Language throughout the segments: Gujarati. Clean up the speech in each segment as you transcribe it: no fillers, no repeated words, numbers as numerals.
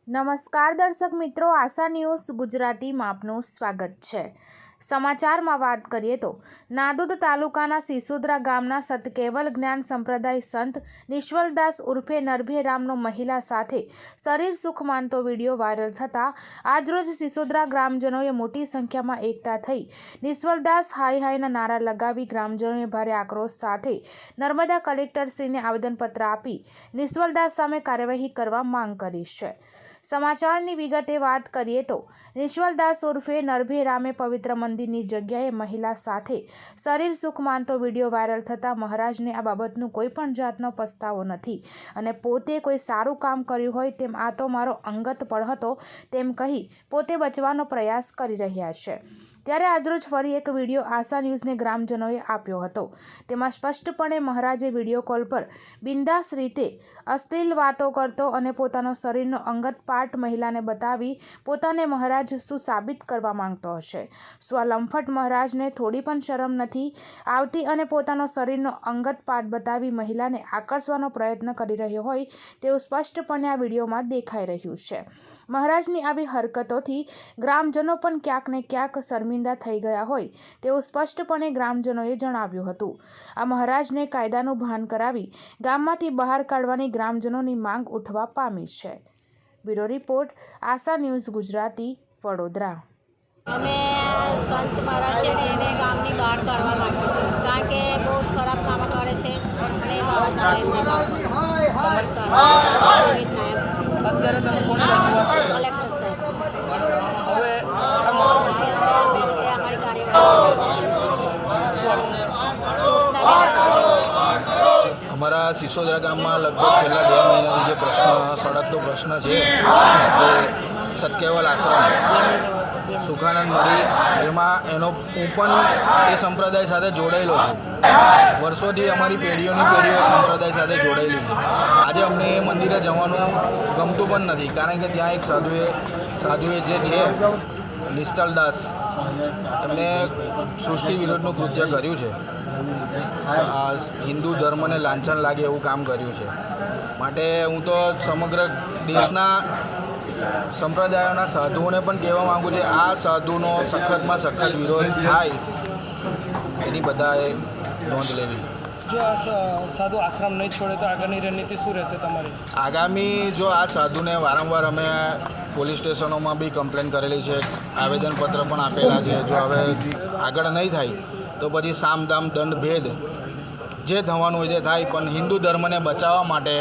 નમસ્કાર દર્શક મિત્રો, આશા ન્યૂઝ ગુજરાતીમાં આપનું સ્વાગત છે। સમાચારમાં વાત કરીએ તો નાદોદ તાલુકાના સિસોદરા ગામના સતકેવલ જ્ઞાન સંપ્રદાય સંત નિશ્વલદાસ ઉર્ફે નરભેરામનો મહિલા સાથે શરીર સુખ માનતો વિડીયો વાયરલ થતાં આજરોજ સિસોદરા ગ્રામજનોએ મોટી સંખ્યામાં એકઠા થઈ નિશ્વલદાસ હાય હાયના નારા લગાવી ગ્રામજનોએ ભારે આક્રોશ સાથે નર્મદા કલેક્ટરશ્રીને આવેદનપત્ર આપી નિશ્વલદાસ સામે કાર્યવાહી કરવા માંગ કરી છે। સમાચારની વિગતે વાત કરીએ તો નિશ્વલદાસ ઉર્ફે નરભેરામે પવિત્ર મંદિરની જગ્યાએ મહિલા સાથે શરીર સુખ માનતો વિડીયો વાયરલ થતાં મહારાજને આ બાબતનું કોઈ પણ જાતનો પસ્તાવો નથી અને પોતે કોઈ સારું કામ કર્યું હોય તેમ આ તો મારો અંગત પળ હતો તેમ કહી પોતે બચવાનો પ્રયાસ કરી રહ્યા છે। ત્યારે આજરોજ ફરી એક વિડીયો આશા ન્યૂઝને ગ્રામજનોએ આપ્યો હતો। તેમાં સ્પષ્ટપણે મહારાજે વિડીયો કોલ પર બિંદાસ રીતે અશ્લીલ વાતો કરતો અને પોતાનો શરીરનો અંગત પાર્ટ મહિલાને બતાવી પોતાને મહારાજ શું સાબિત કરવા માંગતો હશે। શું આ લંફટ મહારાજને થોડી પણ શરમ નથી આવતી અને પોતાનો શરીરનો અંગત પાર્ટ બતાવી મહિલાને આકર્ષવાનો પ્રયત્ન કરી રહ્યો હોય તેવું સ્પષ્ટપણે આ વિડીયોમાં દેખાઈ રહ્યું છે। મહારાજની આવી હરકતોથી ગ્રામજનો પણ ક્યાંક ને ક્યાંક શર્મિંદા થઈ ગયા હોય તેવું સ્પષ્ટપણે ગ્રામજનોએ જણાવ્યું હતું। આ મહારાજને કાયદાનું ભાન કરાવી ગામમાંથી બહાર કાઢવાની ગ્રામજનોની માંગ ઉઠવા પામી છે। બ્યુરો રિપોર્ટ આશા ન્યૂઝ ગુજરાતી વડોદરા। અમે સંત મહારાજ છે ને એને ગામની બહાર કાઢવા માંગીએ છીએ કારણ કે બહુ જ ખરાબ કામ કરે છે અને અમારા સિસોદરા ગામમાં લગભગ છેલ્લા 2 મહિનાથી જે સળગતો પ્રશ્ન છે કે સતકેવલ આશ્રમ સુખાનંદ મળી એમાં હું પણ એ સંપ્રદાય સાથે જોડાયેલો છું। વર્ષોથી અમારી પેઢીઓની પેઢીઓ સંપ્રદાય સાથે જોડાયેલી છે। આજે અમને એ મંદિરે જવાનું ગમતું પણ નથી કારણ કે ત્યાં એક સાધુએ જે છે નિશ્ચલદાસ એમને સૃષ્ટિ વિરોધનું કૃત્ય કર્યું છે। હિન્દુ ધર્મને લાંછન લાગે એવું કામ કર્યું છે। માટે હું તો સમગ્ર દેશના સંપ્રદાયોના સાધુઓને પણ કહેવા માગું છું આ સાધુનો સખતમાં સખત વિરોધ થાય એની બધાએ નોંધ લેવી। જો આ સાધુ આશ્રમ નહીં છોડે તો આગળની રણનીતિ શું રહેશે તમારી? આગામી જો આ સાધુને વારંવાર અમે પોલીસ સ્ટેશનોમાં બી કમ્પ્લેન કરેલી છે, આવેદનપત્ર પણ આપેલા છે। જો હવે આગળ નહીં થાય તો પછી સામ દામ દંડ ભેદ જે થવાનું હોય તે થાય, પણ હિન્દુ ધર્મને બચાવવા માટે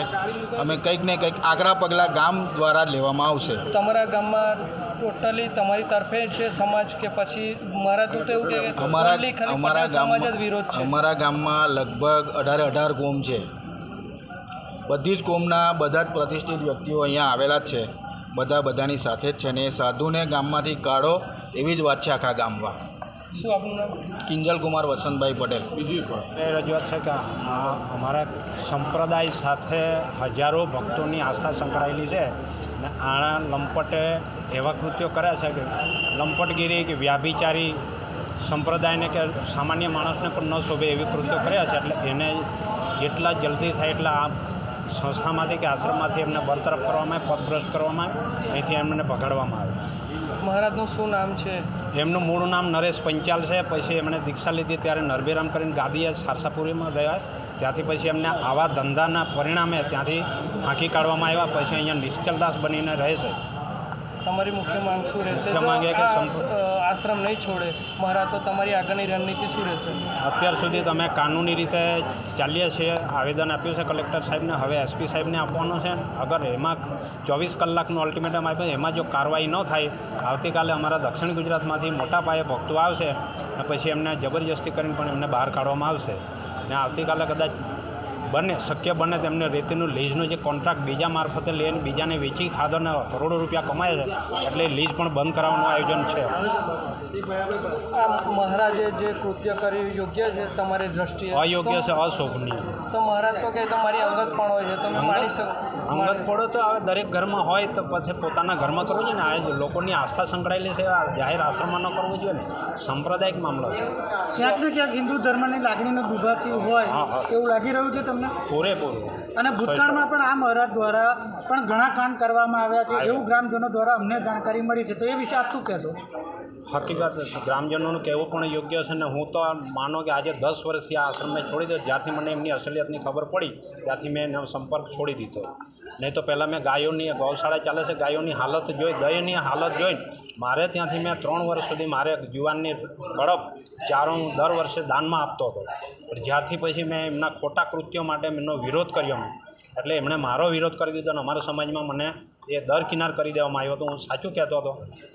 અમે કંઈક ને કંઈક આગળ પગલાં ગામ દ્વારા જ લેવામાં આવશે। તમારા ગામમાં ટોટલી તમારી તરફે છે સમાજ કે પછી મારા તો એવું કે અમારા ગામમાં લગભગ 18 કોમ છે। બધી જ કોમના બધા જ પ્રતિષ્ઠિત વ્યક્તિઓ અહીંયા આવેલા જ છે। બધાની સાથે જ છે ને એ સાધુને ગામમાંથી કાઢો એવી જ વાત છે આખા ગામમાં। શું આપનું નામ? કિંજલ કુમાર વસંતભાઈ પટેલ। બીજી એ રજૂઆત છે કે અમારા સંપ્રદાય સાથે હજારો ભક્તોની આસ્થા સંકળાયેલી છે અને આના લંપટે એવા કૃત્યો કર્યા છે કે લંપટગીરી કે વ્યાભિચારી સંપ્રદાયને કે સામાન્ય માણસને પણ ન શોભે એવી કૃત્યો કર્યા છે। એટલે એને જેટલા જલ્દી થાય એટલા આ સંસ્થામાંથી કે આશ્રમમાંથી એમને બરતરફ કરવામાં આવે, પદભ્રષ્ટ કરવામાં આવે, અહીંથી એમને પકડવામાં આવે। મહારાજનું શું નામ છે? એમનું મૂળ નામ નરેશ પંચાલ છે। પછી એમણે દીક્ષા લીધી ત્યારે નરભેરામ કરીને ગાદીએ સારસાપુરીમાં રહ્યા। ત્યાંથી પછી એમને આવા ધંધાના પરિણામે ત્યાંથી હાંકી કાઢવામાં આવ્યા। પછી અહીંયા નિશ્ચલદાસ બનીને રહે છે। તમારી મુખ્ય માંગ શું રહેશે? આશ્રમ નહીં છોડે મહારાજ તો તમારી આગળની રણનીતિ શું રહેશે? અત્યાર સુધી તમે કાનૂની રીતે ચાલીએ છીએ, આવેદન આપ્યું છે કલેક્ટર સાહેબને, હવે એસપી સાહેબને આપવાનો છે। અગર એમાં 24 કલાકનું અલ્ટિમેટમ આપ્યું, એમાં જો કાર્યવાહી ન થાય આવતીકાલે અમારા દક્ષિણ ગુજરાતમાંથી મોટા પાયે ભક્તો આવશે અને પછી એમને જબરજસ્તી કરીને પણ એમને બહાર કાઢવામાં આવશે। અને આવતીકાલે કદાચ શક્ય બને તેમને રેતીનું લીઝનું જે કોન્ટ્રાક્ટ બીજા મારફતે લઈને બીજાને વેચી ખાધોને કરોડો રૂપિયા કમાય છે એટલે લીઝ પણ બંધ કરાવવાનું આયોજન છે। મહારાજે જે કૃત્ય કર્યું યોગ્ય છે તમારી દ્રષ્ટિએ? અયોગ્ય છે, અશોભનીય। તો મહારાજ તો કે તમારી અંગત પણ હોય છે, તમે માની શકો? અંગત ફોડો તો હવે દરેક ઘરમાં હોય તો પછી પોતાના ઘરમાં કરવું જોઈએ ને. આ લોકોની આસ્થા સંકળાયેલી છે, આ જાહેર આશ્રમમાં ન કરવું જોઈએ ને. સાંપ્રદાયિક મામલો છે. ક્યાંક ને ક્યાંક હિન્દુ ધર્મની લાગણીને દુભાતી હોય હા, હા. એવું લાગી રહ્યું છે તમને? પૂરેપૂરું. અને ભૂતકાળમાં પણ આ મહારાજ દ્વારા પણ ઘણા કાંડ કરવામાં આવ્યા છે એવું ગ્રામજનો દ્વારા અમને જાણકારી મળી છે, તો એ વિશે આપ શું કહેશો? હકીકત ગ્રામજનોનું કહેવું પણ યોગ્ય છે ને. હું તો માનો કે આજે 10 વર્ષથી આ આશ્રમ મેં છોડી દીધો. જ્યારથી મને એમની અસલિયતની ખબર પડી ત્યાંથી મેં એનો સંપર્ક છોડી દીધો. નહીં તો પહેલાં મેં ગાયોની ગૌશાળા ચાલે છે, ગાયોની હાલત જોઈ, દયનીય હાલત જોઈને મારે ત્યાંથી મેં 3 વર્ષ સુધી મારે જુવાનની કડપ ચારો હું દર વર્ષે દાનમાં આપતો હતો. પણ જ્યારથી પછી મેં એમના ખોટા કૃત્યો માટે એમનો વિરોધ કર્યો મેં, એટલે એમણે મારો વિરોધ કરી દીધો અને અમારા સમાજમાં મને એ દરકિનાર કરી દેવામાં આવ્યો હતો. હું સાચું કહેતો હતો,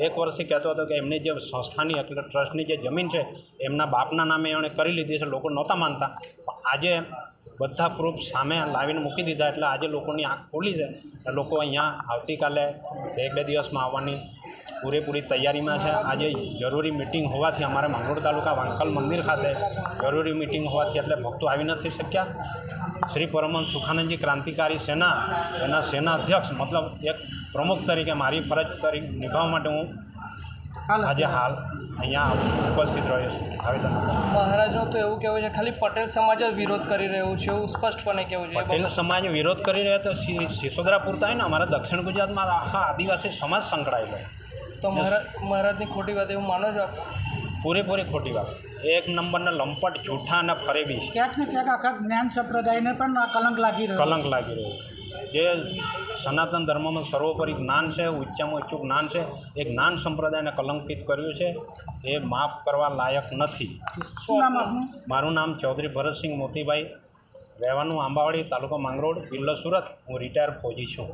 1 વર્ષથી કહેતો હતો કે એમની જે સંસ્થાની એટલે ટ્રસ્ટની જે જમીન છે એમના બાપના નામે એમણે કરી લીધી છે. લોકો નહોતા માનતા, પણ આજે બધા પ્રૂફ સામે લાવીને મૂકી દીધા એટલે આજે લોકોની આંખ ખોલી છે. લોકો અહીંયા આવતીકાલે 1-2 દિવસમાં આવવાની પૂરેપૂરી તૈયારીમાં છે. આજે જરૂરી મિટિંગ હોવાથી અમારે માંગરોળ તાલુકા વાંકલ મંદિર ખાતે જરૂરી મિટિંગ હોવાથી એટલે ભક્તો આવી નથી શક્યા. શ્રી પરમહંસ સુખાનંદજી ક્રાંતિકારી સેના એના સેના અધ્યક્ષ મતલબ એક પ્રમુખ તરીકે મારી ફરજ તરીકે નિભાવવા માટે હું આજે હાલ અહીંયા ઉપસ્થિત રહ્યો છું. આવેદન મહારાજનું તો એવું કહેવું છે ખાલી પટેલ સમાજ જ વિરોધ કરી રહ્યું છે એવું સ્પષ્ટપણે કહેવું છે. પટેલ સમાજ વિરોધ કરી રહ્યો તો સિસોદરા પૂરતા હોય ને અમારા દક્ષિણ ગુજરાતમાં આખા આદિવાસી સમાજ સંકળાયેલો. તો મહારાજની ખોટી વાત એવું માનો છો આપ? પૂરેપૂરી ખોટી વાત. 1 નંબરના લંપટ, જૂઠા અને ફરેબી છે. ક્યાંક ને ક્યાંક આખા જ્ઞાન સંપ્રદાયને પણ આ કલંક લાગી રહ્યો કલંક લાગી રહ્યું. જે સનાતન ધર્મમાં સર્વોપરી જ્ઞાન છે, ઊંચામાં ઊંચું જ્ઞાન છે, એ જ્ઞાન સંપ્રદાયને કલંકિત કર્યું છે. એ માફ કરવા લાયક નથી. શું નામ આપનું? મારું નામ ચૌધરી ભરતસિંહ મોતીભાઈ, રહેવાનું આંબાવાડી, તાલુકો માંગરોળ, જિલ્લો સુરત. હું રિટાયર ફૌજી છું.